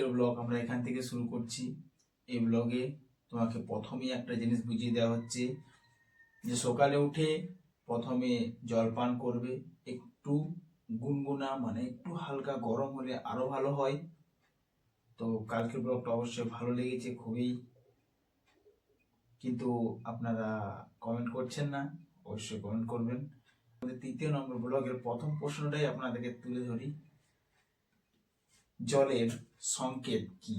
আজকের ব্লগ আমরা এখান থেকে শুরু করছি। এই ব্লগে তোমাকে প্রথমেই একটা জিনিস বুঝিয়ে দেওয়া হচ্ছে যে সকালে উঠে প্রথমে জল পান করবে। একটু গুনগুনা মানে একটু হালকা গরম হলে আরো ভালো হয়। তো কালকের ব্লগটা অবশ্যই ভালো লেগেছে খুবই, কিন্তু আপনারা কমেন্ট করছেন না, অবশ্যই কমেন্ট করবেন। আমাদের 3 নম্বর ব্লগের প্রথম প্রশ্নটাই আপনাদেরকে তুলে ধরি, জলের সংকেত কি?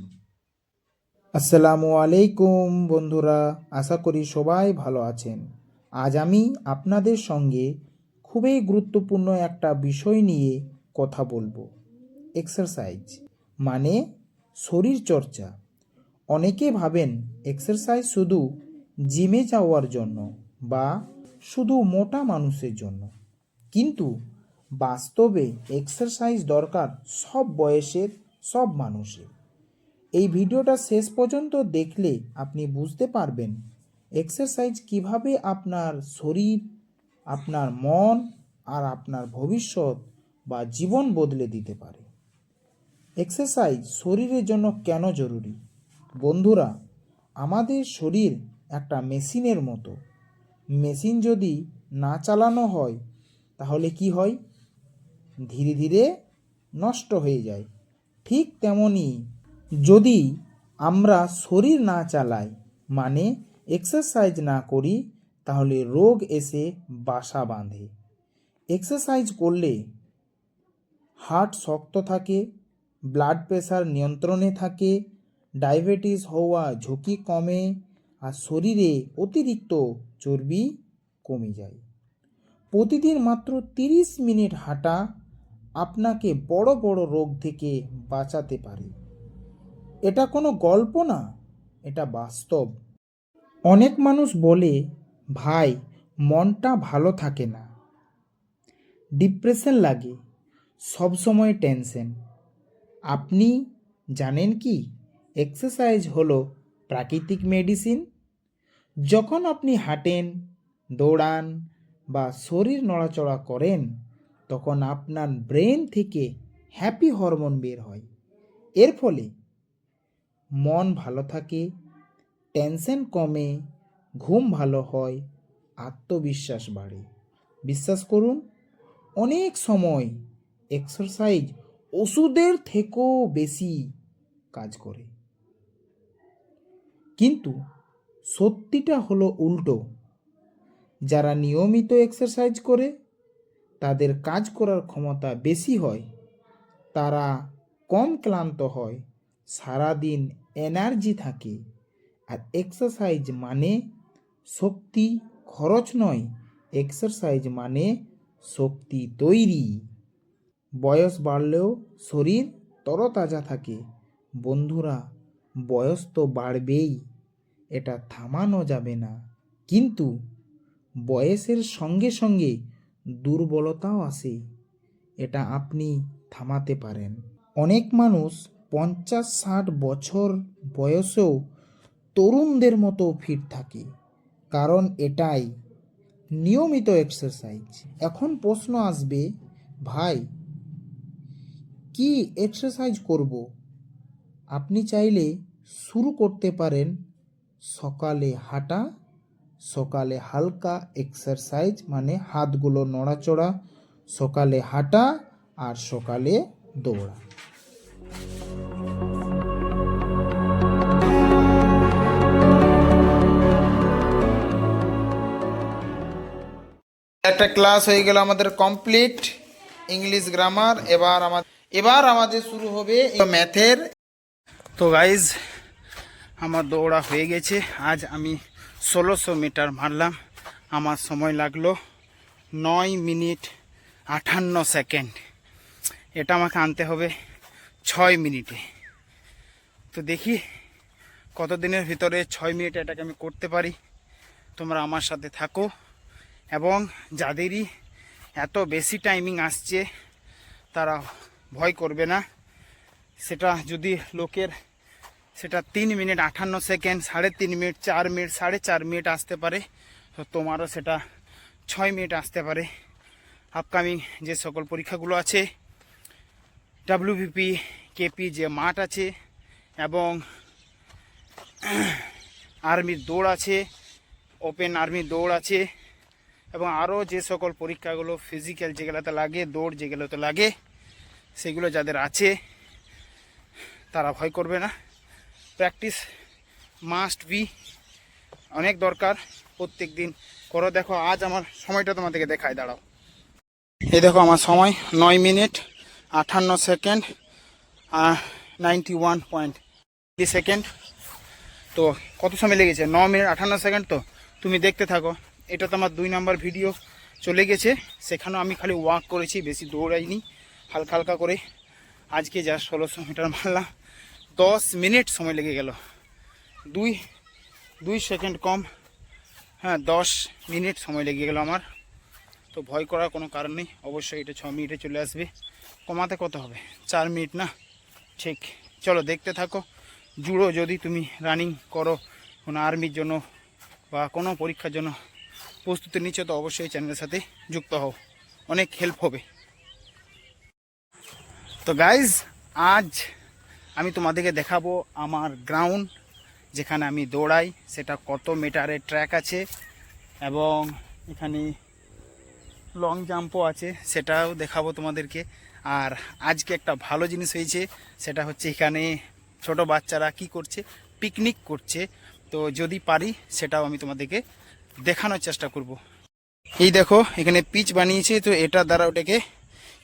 আসসালামু আলাইকুম বন্ধুরা, আশা করি সবাই ভালো আছেন। আজ আমি আপনাদের সঙ্গে খুবই গুরুত্বপূর্ণ একটা বিষয় নিয়ে কথা বলবো। এক্সারসাইজ মানে শরীর চর্চা। অনেকে ভাবেন এক্সারসাইজ শুধু জিমে যাওয়ার জন্য বা শুধু মোটা মানুষের জন্য, কিন্তু বাস্তবে এক্সারসাইজ দরকার সব বয়সের সব মানুষের। এই ভিডিওটা শেষ পর্যন্ত দেখলে আপনি বুঝতে পারবেন এক্সারসাইজ কিভাবে আপনার শরীর, আপনার মন আর আপনার ভবিষ্যৎ বা জীবন বদলে দিতে পারে। এক্সারসাইজ শরীরের জন্য কেন জরুরি? বন্ধুরা, আমাদের শরীর একটা মেশিনের মতো। মেশিন যদি না চালানো হয় তাহলে কি হয়? ধীরে ধীরে নষ্ট হয়ে যায়। ঠিক তেমনই যদি আমরা শরীর না চালাই মানে এক্সারসাইজ না করি, তাহলে রোগ এসে বাসা বাঁধে। এক্সারসাইজ করলে হার্ট শক্ত থাকে, ব্লাড প্রেশার নিয়ন্ত্রণে থাকে, ডায়াবেটিস হওয়া ঝুঁকি কমে, আর শরীরে অতিরিক্ত চর্বি কমে যায়। প্রতিদিন মাত্র 30 মিনিট হাঁটা আপনাকে বড় বড় রোগ থেকে বাঁচাতে পারে। এটা কোনো গল্প না, এটা বাস্তব। অনেক মানুষ বলে, ভাই মনটা ভালো থাকে না, ডিপ্রেশন লাগে, সব সময় টেনশন। আপনি জানেন কি এক্সারসাইজ হলো প্রাকৃতিক মেডিসিন? যখন আপনি হাঁটেন, দৌড়ান বা শরীর নড়াচড়া করেন, তখন আপনার ব্রেন থেকে হ্যাপি হরমোন বের হয়। এর ফলে মন ভালো থাকে, টেনশন কমে, ঘুম ভালো হয়, আত্মবিশ্বাস বাড়ে। বিশ্বাস করুন, অনেক সময় এক্সারসাইজ ওষুধের থেকেও বেশি কাজ করে। কিন্তু সত্যিটা হলো উল্টো। যারা নিয়মিত এক্সারসাইজ করে তাদের কাজ করার ক্ষমতা বেশি হয়, তারা কম ক্লান্ত হয়, সারাদিন এনার্জি থাকে। আর এক্সারসাইজ মানে শক্তি খরচ নয়, এক্সারসাইজ মানে শক্তি তৈরি। বয়স বাড়লেও শরীর তরতাজা থাকে। বন্ধুরা, বয়স তো বাড়বেই, এটা থামানো যাবে না, কিন্তু বয়সের সঙ্গে সঙ্গে দুর্বলতাও আসে, এটা আপনি থামাতে পারেন। অনেক মানুষ 50-60 বছর বয়সেও তরুণদের মতো ফিট থাকে, কারণ এটাই নিয়মিত এক্সারসাইজ। এখন প্রশ্ন আসবে, ভাই কি এক্সারসাইজ করব? আপনি চাইলে শুরু করতে পারেন সকালে হাঁটা, সকালে হালকা এক্সারসাইজ মানে হাতগুলো নড়াচড়া, সকালে হাঁটা আর সকালে দৌড়া। একটা ক্লাস হয়ে গেল আমাদের কমপ্লিট, ইংলিশ গ্রামার। এবার আমাদের শুরু হবে ম্যাথের। তো গাইজ, আমার দৌড়া হয়ে গেছে। আজ আমি 1600 মিটার মারলাম। আমার সময় লাগলো 9 মিনিট 58 সেকেন্ড। এটা আমাকে আনতে হবে 6 মিনিটে। তো দেখি কত দিনের ভিতরে 6 মিনিটে এটাকে আমি করতে পারি। তোমরা আমার সাথে থাকো, এবং যাদেরই এত বেশি টাইমিং আসছে তারা ভয় করবে না। সেটা যদি লোকের সেটা 3 minute 58 second, 3.5 minute, 4 minute, 4.5 minute আসতে পারে, তো তোমারও সেটা 6 মিনিট আসতে পারে। আপকামিং যে সকল পরীক্ষাগুলো আছে, WBP, KP যে মাঠ আছে, এবং আর্মির দৌড় আছে, ওপেন আর্মির দৌড় আছে, এবং আরও যে সকল পরীক্ষাগুলো ফিজিক্যাল যেগুলোতে লাগে, দৌড় যেগুলোতে লাগে, সেগুলো যাদের আছে তারা ভয় করবে না। প্র্যাকটিস মাস্ট বি, অনেক দরকার, প্রত্যেক দিন করো। দেখো আজ আমার সময়টা তোমাদেরকে দেখায়, দাঁড়াও। এই দেখো আমার সময় 9 মিনিট 58 সেকেন্ড 91.3 সেকেন্ড। তো কত সময় লেগেছে? 9 মিনিট 58 সেকেন্ড। তো তুমি দেখতে থাকো। এটা তো আমার 2 নম্বর ভিডিও চলে গেছে, সেখানেও আমি খালি ওয়াক করেছি, বেশি দৌড়াইনি, হালকা হালকা করে। আজকে যা 1600 মিটার মারলাম, 10 মিনিট সময় লেগে গেল, 2 সেকেন্ড কম, হ্যাঁ 10 মিনিট সময় লেগে গেল আমার। তো ভয় করার কোনো কারণ নেই, অবশ্যই এটা 6 মিনিটে চলে আসবে। কমাতে কত হবে? 4 মিনিট না? ঠিক, চলো দেখতে থাকো। জুড়ো, যদি তুমি রানিং করো, কোনো আর্মির জন্য বা কোনো পরীক্ষার জন্য প্রস্তুতি নিচ্ছ, তো অবশ্যই চ্যানেলের সাথে যুক্ত হও, অনেক হেল্প হবে। তো গাইজ, আজ আমি তোমাদেরকে দেখাবো আমার গ্রাউন্ড যেখানে আমি দৌড়াই, সেটা কত মিটারের ট্র্যাক আছে, এবং এখানে লং জাম্পও আছে, সেটাও দেখাবো তোমাদেরকে। আর আজকে একটা ভালো জিনিস হয়েছে, সেটা হচ্ছে এখানে ছোট বাচ্চারা কি করছে, পিকনিক করছে। তো যদি পারি সেটাও আমি তোমাদেরকে দেখানোর চেষ্টা করব। এই দেখো এখানে পিচ বানিয়েছে, তো এটা দ্বারা ওটাকে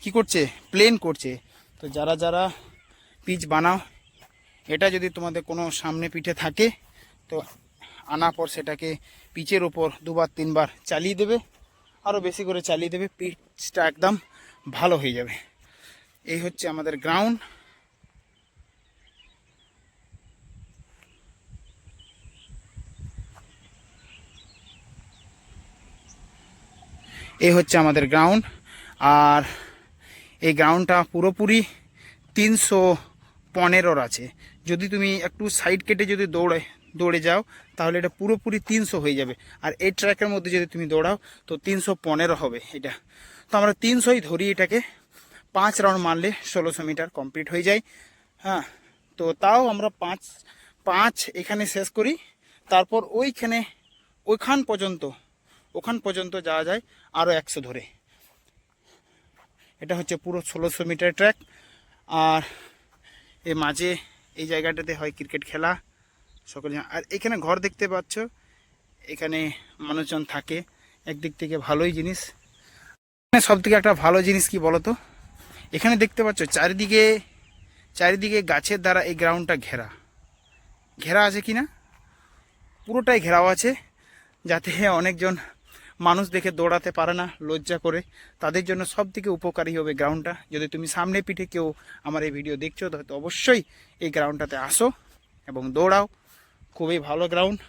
কি করছে, প্লেন করছে। তো যারা যারা পিচ বানাও, এটা যদি তোমাদের কোনো সামনে পিঠে থাকে, তো আনার পর সেটাকে পিচের ওপর 2-3 বার চালিয়ে দেবে, আরও বেশি করে চালিয়ে দেবে, পিচটা একদম ভালো হয়ে যাবে। এই হচ্ছে আমাদের গ্রাউন্ড। এই হচ্ছে আমাদের গ্রাউন্ড। আর এই গ্রাউন্ডটা পুরোপুরি 315 আছে। যদি তুমি একটু সাইড কেটে যদি দৌড়ে যাও, তাহলে এটা পুরোপুরি 300 হয়ে যাবে। আর এই ট্র্যাকের মধ্যে যদি তুমি দৌড়াও, তো 315 হবে এটা। তো আমরা 300ই ধরি এটাকে। 5 রাউন্ড মারলে 1600 মিটার কমপ্লিট হয়ে যায়। হ্যাঁ, তো তাও আমরা পাঁচ এখানে শেষ করি, তারপর ওখান পর্যন্ত যাওয়া যায় আরও 100 ধরে। এটা হচ্ছে পুরো 1600 মিটার ট্র্যাক। আর এর মাঝে এই জায়গাটাতে হয় ক্রিকেট খেলা সকলে। আর এখানে ঘর দেখতে পাচ্ছ, এখানে মানুষজন থাকে, একদিক থেকে ভালোই জিনিস। সব থেকে একটা ভালো জিনিস কি বলতো, এখানে দেখতে পাচ্ছ চারিদিকে গাছের দ্বারা এই গ্রাউন্ডটা ঘেরা আছে কি না, পুরোটাই ঘেরাও আছে, যাতে অনেকজন মানুষ দেখে দৌড়াতে পারে না, লজ্জা করে, তাদের জন্য সব থেকে উপকারী হবে গ্রাউন্ডটা। যদি তুমি সামনে পিঠে কেউ আমার এই ভিডিও দেখছো, তো অবশ্যই এই গ্রাউন্ডটাতে আসো এবং দৌড়াও। খুবই ভালো গ্রাউন্ড,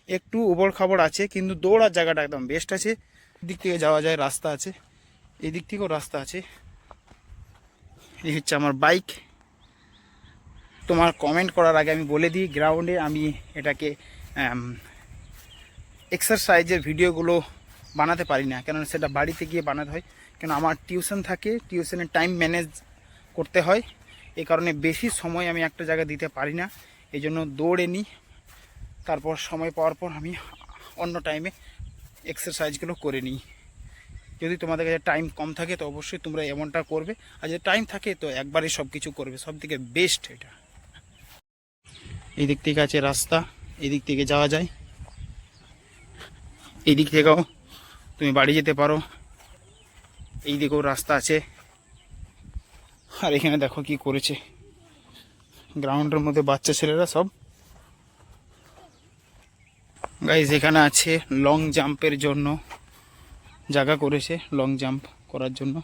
একটু উবড় খাবড় আছে, কিন্তু দৌড়ার জায়গাটা একদম বেস্ট আছে। দিক থেকে যাওয়া যায়, রাস্তা আছে, এই দিক থেকেও রাস্তা আছে। এই হচ্ছে আমার বাইক। তোমার কমেন্ট করার আগে আমি বলে দিই, গ্রাউন্ডে আমি এটাকে এক্সারসাইজের ভিডিওগুলো বানাতে পারি না, কেন সেটা বাড়িতে গিয়ে বানাতে হয়, কেন আমার টিউশন থাকে, টিউশনের টাইম ম্যানেজ করতে হয়। এই কারণে বেশি সময় আমি একটা জায়গায় দিতে পারি না, এই জন্য দৌড়ে নিই, তারপর সময় পাওয়ার পর আমি অন্য টাইমে এক্সারসাইজগুলো করে নিই। যদি তোমাদের কাছে টাইম কম থাকে, তো অবশ্যই তোমরা এমনটা করবে, আর যদি টাইম থাকে তো একবারই সব কিছু করবে, সব থেকে বেস্ট এটা। এই দিক থেকে আছে রাস্তা, এই দিক থেকে যাওয়া যায়, এই দিক থেকেও তুমি বাড়ি যেতে পারো, এই দিকেও রাস্তা আছে। আর এখানে দেখো কি করেছে, গ্রাউন্ডের মধ্যে বাচ্চা ছেলেরা সব। গাইজ এখানে আছে লং জাম্পের জন্য জায়গা করেছে, লং জাম্প করার জন্য।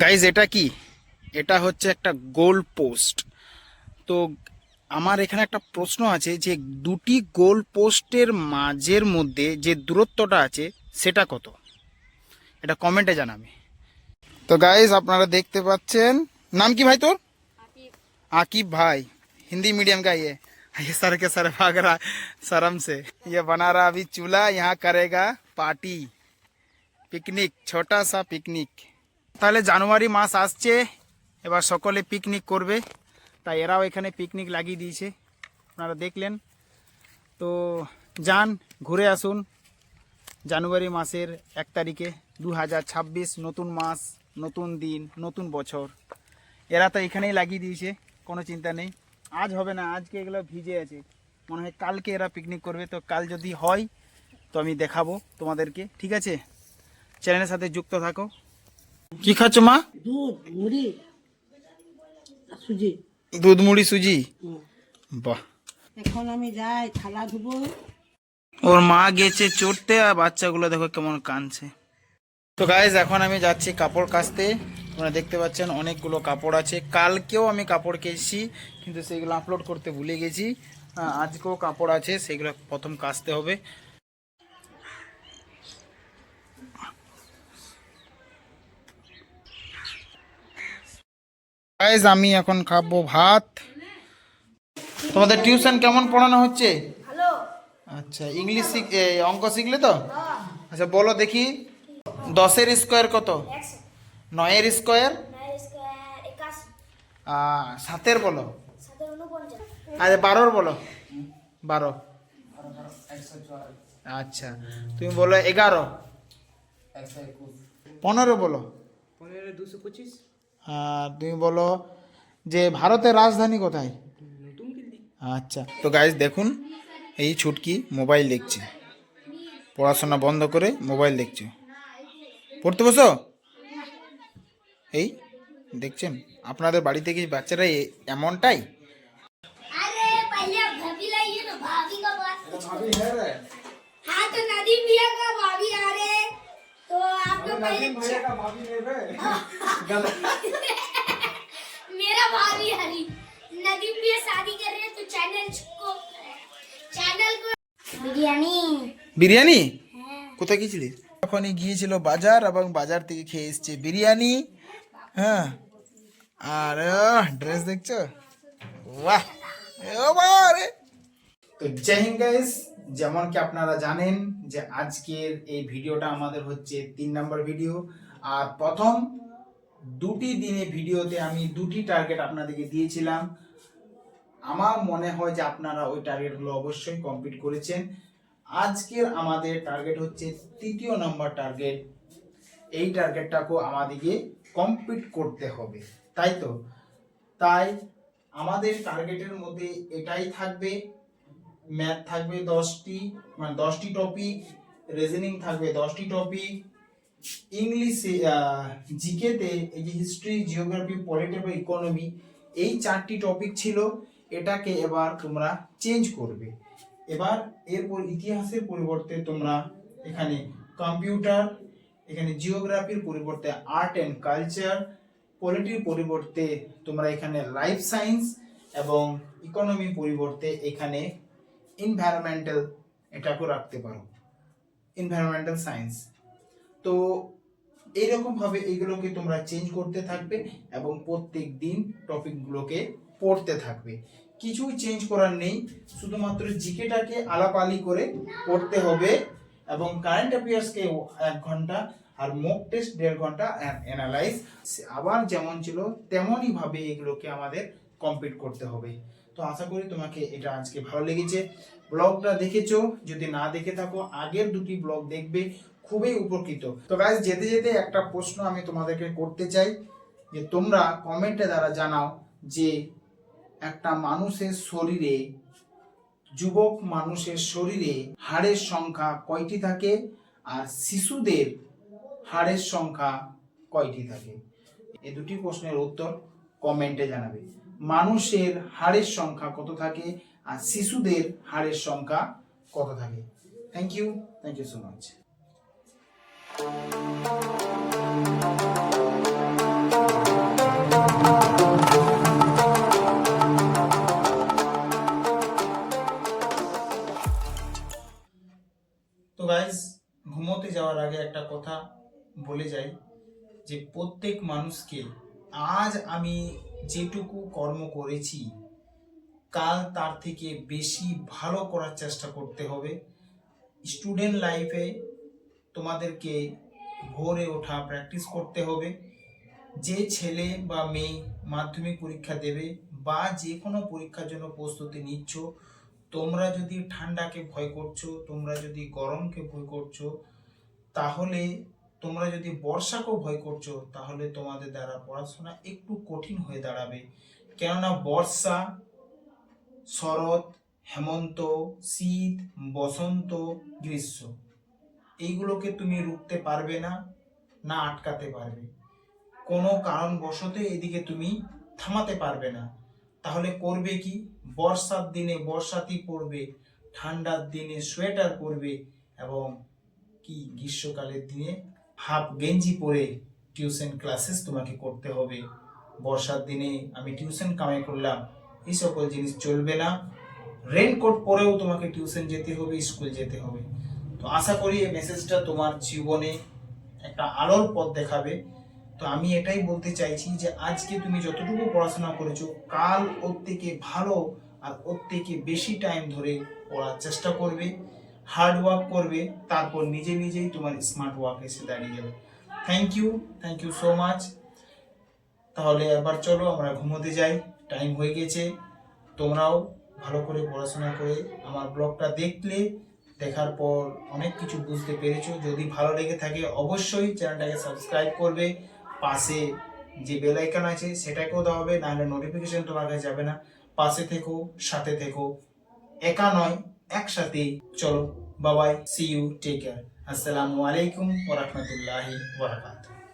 গাইজ এটা কি, এটা হচ্ছে একটা গোল পোস্ট। তো আমার এখানে একটা প্রশ্ন আছে, যে দুটি গোল পোস্টের মাঝের মধ্যে যে দূরত্বটা আছে সেটা কত, এটা কমেন্টে জানাবে। তো গাইজ আপনারা দেখতে পাচ্ছেন, नाम की भाई तो आकिब भाई, हिंदी मीडियम का ये सर के सर भाग रहा शर्म से। ये बना रहा अभी चूल्हा, यहाँ करेगा पार्टी, पिकनिक, छोटा सा पिकनिक। তাহলে জানুয়ারি মাস আসছে, এবার সকলে পিকনিক করবে। তাই এরাও এখানে পিকনিক লাগিয়ে দিয়েছে, আপনারা দেখলেন। তো যান ঘুরে আসুন জানুয়ারি মাসের 1 তারিখে 2026, নতুন মাস, নতুন দিন, নতুন বছর। এরা তো এখানেই লাগিয়ে দিয়েছে, কোনো চিন্তা নেই। আজ হবে না, আজকে এগুলো ভিজে আছে, মনে হয় কালকে এরা পিকনিক করবে। তো কাল যদি হয় তো আমি দেখাবো তোমাদেরকে, ঠিক আছে? চ্যানেলের সাথে যুক্ত থাকো। কি খাচ্ছ মা? দুধ মুড়ি আর সুজি। দুধ মুড়ি সুজি, হুম। বাহ। এখন আমি যাই থালা ধুবো। ওর মা গেছে চড়তে আর বাচ্চাগুলো দেখো কেমন কাঁদছে। তো গাইজ এখন আমি যাচ্ছি কাপড় কাচতে। তোমরা দেখতে পাচ্ছেন অনেকগুলো কাপড় আছে, কালকেও আমি কাপড় কেচেছি কিন্তু সেগুলো আপলোড করতে ভুলে গেছি। আজকেও কাপড় আছে, সেগুলো প্রথম কাচতে হবে। গাইজ আমি এখন খাবো ভাত। তোমাদের টিউশন কেমন পড়ানো হচ্ছে? আচ্ছা, ইংলিশ অঙ্ক শিখলে তো? আচ্ছা বলো দেখি, 10-এর স্কোয়ার কত? 9-এর স্কোয়ার? 7-এর বলো। আচ্ছা 12-র বলো। 12। আচ্ছা তুমি বলো 11। 15 বলো। 225। আর তুমি বলো যে ভারতের রাজধানী কোথায়? আচ্ছা তো গাইজ দেখুন, এই ছুটকি মোবাইল দেখছে, পড়াশোনা বন্ধ করে মোবাইল দেখছে। পড়তে বসো। এই দেখছেন আপনাদের বাড়িতে কি বাচ্চারা এমনটাই? अरे पहले भाभी लाइए ना, भाभी का बात भाभी है रे। हाँ तो नदीम भैया का भाभी आ रहे, तो आप लोग पहले भैया का भाभी नहीं रे। मेरा भाभी हरी, नदीम भैया शादी कर रहे हैं तो चैनल को बिरयानी। বিরিয়ানি কোথায় গিয়েছিলি? এখনই গিয়েছিল বাজার এবং বাজার থেকে খেয়ে এসছে বিরিয়ানি। হ্যাঁ, আর ড্রেস দেখছো, বাহ। তো জয় হিন্দ গাইস, যেমন কি আপনারা জানেন যে আজকের এই ভিডিওটা আমাদের হচ্ছে 3 নম্বর ভিডিও। আর প্রথম 2টি দিনে ভিডিওতে আমি 2টি টার্গেট আপনাদেরকে দিয়েছিলাম। আমার মনে হয় যে আপনারা ওই টার্গেটগুলো অবশ্যই কমপ্লিট করেছেন। আজকের আমাদের টার্গেট হচ্ছে 3য় নম্বর টার্গেট। এই টার্গেটটাকেও আমাদেরকে কমপ্লিট করতে হবে, তাই তো? তাই আমাদের টার্গেটের মধ্যে এটাই থাকবে, ম্যাথ থাকবে 10টি, মানে 10টি টপিক, রিজনিং থাকবে 10টি টপিক, ইংলিশে জিকেতে এই যে হিস্ট্রি, জিওগ্রাফি, পলিটিক্যাল, ইকোনমি, এই 4টি টপিক ছিল। এটাকে এবার তোমরা চেঞ্জ করবে। এবার এরপর ইতিহাসের পরিবর্তে তোমরা এখানে কম্পিউটার, এখানে জিওগ্রাফির পরিবর্তে আর্ট অ্যান্ড কালচার, পলিটির পরিবর্তে তোমরা এখানে লাইফ সায়েন্স এবং ইকোনমি পরিবর্তে এখানে এনভায়রনমেন্টাল এটাকেও রাখতে পারো, এনভায়রনমেন্টাল সায়েন্স। তো এইরকম ভাবে এইগুলোকে তোমরা চেঞ্জ করতে থাকবে এবং প্রত্যেক দিন টপিকগুলোকে পড়তে থাকবে। কিছুই চেঞ্জ করার নেই, শুধুমাত্র জিকেটাকে আলাপালি করে পড়তে হবে এবং কারেন্ট অ্যাফেয়ার্সকে 1 ঘন্টা আর মক টেস্ট 1.5 ঘন্টা অ্যানালাইজ, আবার যেমন ছিল তেমনই ভাবে এগুলোকে আমাদের কমপ্লিট করতে হবে। তো আশা করি তোমাকে এটা আজকে ভালো লেগেছে। ব্লগটা দেখেছো, যদি না দেখে থাকো আগের 2টি ব্লগ দেখবে, খুবই উপকৃত। তো গাইস যেতে যেতে একটা প্রশ্ন আমি তোমাদেরকে করতে চাই, যে তোমরা কমেন্টে দ্বারা জানাও যে একটা মানুষের শরীরে, যুবক মানুষের শরীরে হাড়ের সংখ্যা কয়টি থাকে আর শিশুদের হাড়ের সংখ্যা কয়টি থাকে? এই 2টি প্রশ্নের উত্তর কমেন্টে জানাবে। মানুষের হাড়ের সংখ্যা কত থাকে আর শিশুদের হাড়ের সংখ্যা কত থাকে? Thank you so much. তো গাইস ঘুমোতে যাওয়ার আগে একটা কথা বলে যাই, যে প্রত্যেক মানুষকে আজ আমি যেটুকু কর্ম করেছি কাল তার থেকে বেশি ভালো করার চেষ্টা করতে হবে। স্টুডেন্ট লাইফে তোমাদেরকে ভোরে ওঠা প্র্যাকটিস করতে হবে, যে ছেলে বা মেয়ে মাধ্যমিক পরীক্ষা দেবে বা যে কোনো পরীক্ষার জন্য প্রস্তুতি নিচ্ছ, তোমরা যদি ঠান্ডাকে ভয় করছো, তোমরা যদি গরমকে ভয় করছো, তাহলে তোমরা যদি বর্ষাকেও ভয় করছো, তাহলে তোমাদের দ্বারা পড়াশোনা একটু কঠিন হয়ে দাঁড়াবে। কেননা বর্ষা, শরৎ, হেমন্ত, শীত, বসন্ত, গ্রীষ্ম, এইগুলোকে তুমি রুখতে পারবে না, না আটকাতে পারবে। কোনো কারণবশত এদিকে তুমি থামাতে পারবে না। তাহলে করবে কি? বর্ষার দিনে বর্ষাতি পরবে, ঠান্ডার দিনে সোয়েটার পরবে, এবং কি গ্রীষ্মকালের দিনে হাফ গেঞ্জি পরে টিউশন ক্লাসেস তোমাকে করতে হবে। বর্ষার দিনে আমি টিউশন কামাই করলাম, এই সকল জিনিস চলবে না। রেনকোট পরেও তোমাকে টিউশন যেতে হবে, স্কুল যেতে হবে। তো আশা করি এই মেসেজটা তোমার জীবনে একটা আলোর পথ দেখাবে। তো আমি এটাই বলতে চাইছি যে আজকে তুমি যতটুকু পড়াশোনা করেছো, কাল ওর থেকে ভালো আর ওর থেকে বেশি টাইম ধরে পড়ার চেষ্টা করবে, হার্ড ওয়ার্ক করবে, তারপর নিজে নিজেই তোমার স্মার্ট ওয়ার্ক এসে দাঁড়িয়ে যাবে। Thank you so much. তাহলে এবার চলো আমরা ঘুমোতে যাই, টাইম হয়ে গেছে। তোমরাও ভালো করে পড়াশোনা করে আমার ব্লগটা দেখলে, দেখার পর অনেক কিছু বুঝতে পেরেছো। যদি ভালো লেগে থাকে অবশ্যই চ্যানেলটাকে সাবস্ক্রাইব করবে, পাশে যে বেল আইকন আছে সেটাকেও দাবাবে, নাহলে নোটিফিকেশন তোমার কাছে যাবে না। পাশে থেকো, সাথে থেকো, একা নয় একসাথে। চলো, bye bye, see you, take care. আসসালামু আলাইকুম ওয়া রাহমাতুল্লাহি ওয়া বারাকাতুহু।